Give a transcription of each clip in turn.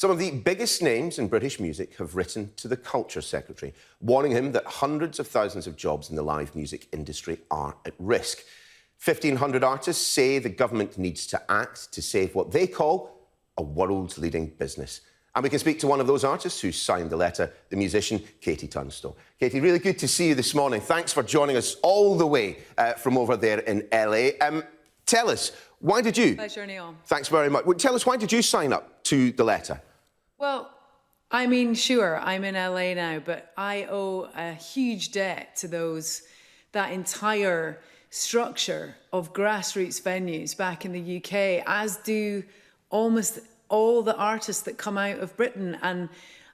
Some of the biggest names in British music have written to the Culture Secretary, warning him that hundreds of thousands of jobs in the live music industry are at risk. 1,500 artists say the government needs to act to save what they call a world-leading business. And we can speak to one of those artists who signed the letter, the musician Katie Tunstall. Katie, really good to see you this morning. Thanks for joining us all the way from over there in LA. Tell us, why did you... Pleasure, Neil. Thanks very much. Well, tell us, why did you sign up to the letter? Well, I mean, sure, I'm in LA now, but I owe a huge debt to that entire structure of grassroots venues back in the UK, as do almost all the artists that come out of Britain. And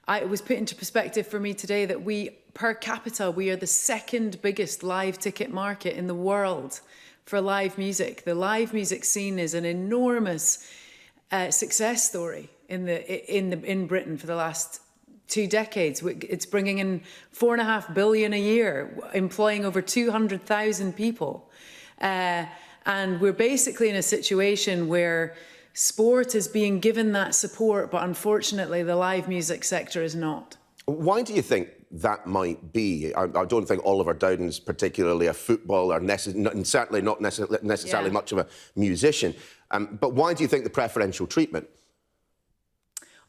it was put into perspective for me today that per capita, we are the second biggest live ticket market in the world for live music. The live music scene is an enormous success story in Britain for the last 2 decades. It's bringing in $4.5 billion a year, employing over 200,000 people. And we're basically in a situation where sport is being given that support, but unfortunately the live music sector is not. Why do you think that might be? I don't think Oliver Dowden's particularly a footballer, and certainly not necessarily much of a musician. But why do you think the preferential treatment?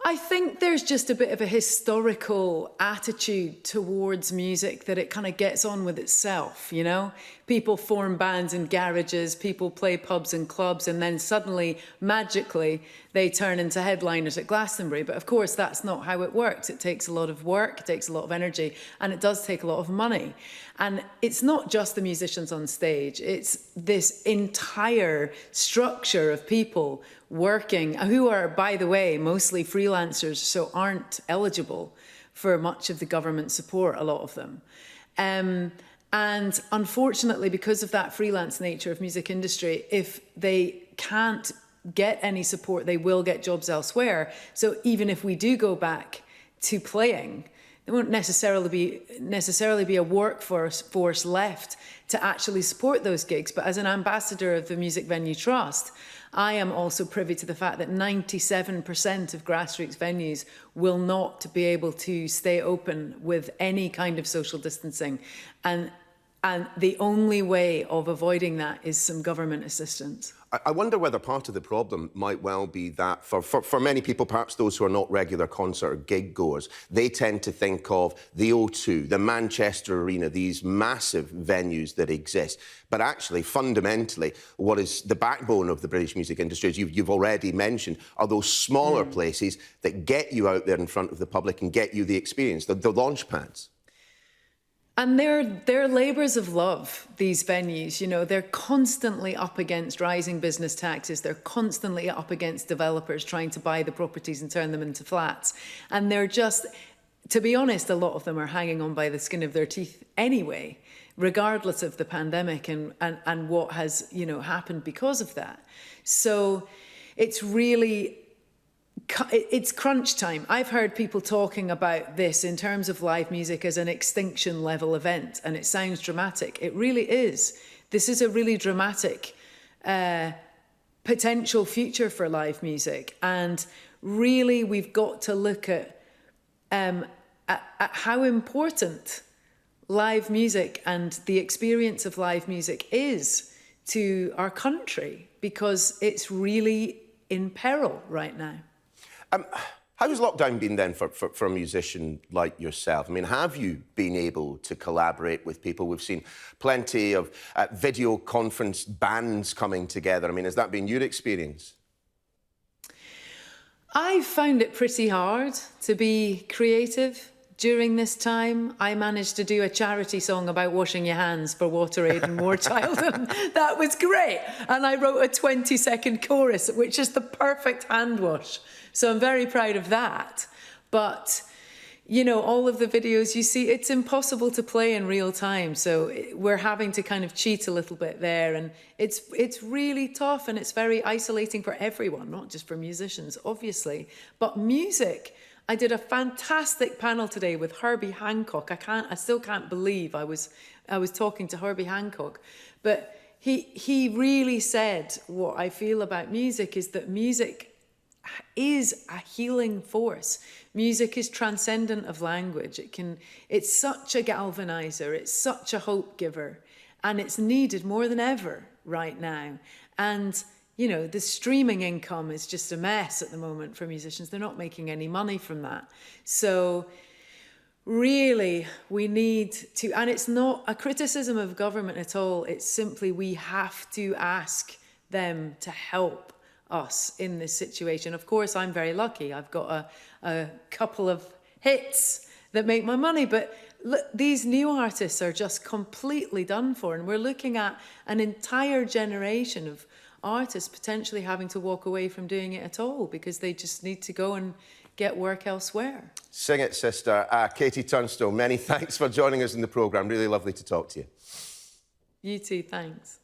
I think there's just a bit of a historical attitude towards music that it kind of gets on with itself, you know? People form bands in garages, people play pubs and clubs, and then suddenly, magically, they turn into headliners at Glastonbury. But of course, that's not how it works. It takes a lot of work, it takes a lot of energy, and it does take a lot of money. And it's not just the musicians on stage, it's this entire structure of people working, who are, by the way, mostly freelancers, so aren't eligible for much of the government support, a lot of them. And unfortunately, because of that freelance nature of music industry, if they can't get any support, they will get jobs elsewhere. So even if we do go back to playing, there won't necessarily be a workforce left to actually support those gigs. But as an ambassador of the Music Venue Trust, I am also privy to the fact that 97% of grassroots venues will not be able to stay open with any kind of social distancing. And the only way of avoiding that is some government assistance. I wonder whether part of the problem might well be that for many people, perhaps those who are not regular concert or gig goers, they tend to think of the O2, the Manchester Arena, these massive venues that exist. But actually, fundamentally, what is the backbone of the British music industry, as you've already mentioned, are those smaller places that get you out there in front of the public and get you the experience, the launch pads. And they're labours of love, these venues. You know, they're constantly up against rising business taxes. They're constantly up against developers trying to buy the properties and turn them into flats. And they're just, to be honest, a lot of them are hanging on by the skin of their teeth anyway, regardless of the pandemic and what has, you know, happened because of that. So it's really... it's crunch time. I've heard people talking about this in terms of live music as an extinction level event, and it sounds dramatic. It really is. This is a really dramatic potential future for live music, and really we've got to look at how important live music and the experience of live music is to our country, because it's really in peril right now. How has lockdown been then for a musician like yourself? I mean, have you been able to collaborate with people? We've seen plenty of video conference bands coming together. I mean, has that been your experience? I found it pretty hard to be creative during this time. I managed to do a charity song about washing your hands for WaterAid and War Child, and that was great. And I wrote a 20-second chorus, which is the perfect hand wash. So I'm very proud of that. But, you know, all of the videos you see, it's impossible to play in real time. So we're having to kind of cheat a little bit there. And it's really tough, and it's very isolating for everyone, not just for musicians, obviously. But music, I did a fantastic panel today with Herbie Hancock. I still can't believe I was talking to Herbie Hancock. But he really said what I feel about music is that music is a healing force. Music is transcendent of language. It's such a galvanizer, it's such a hope giver, and it's needed more than ever right now. And, you know, the streaming income is just a mess at the moment for musicians. They're not making any money from that. So really, we need to, and it's not a criticism of government at all, it's simply we have to ask them to help us in this situation. Of course, I'm very lucky. I've got a couple of hits that make my money, but look, these new artists are just completely done for, and we're looking at an entire generation of artists potentially having to walk away from doing it at all because they just need to go and get work elsewhere. Sing it, sister. Katie Tunstall, many thanks for joining us in the programme. Really lovely to talk to you. You too, thanks.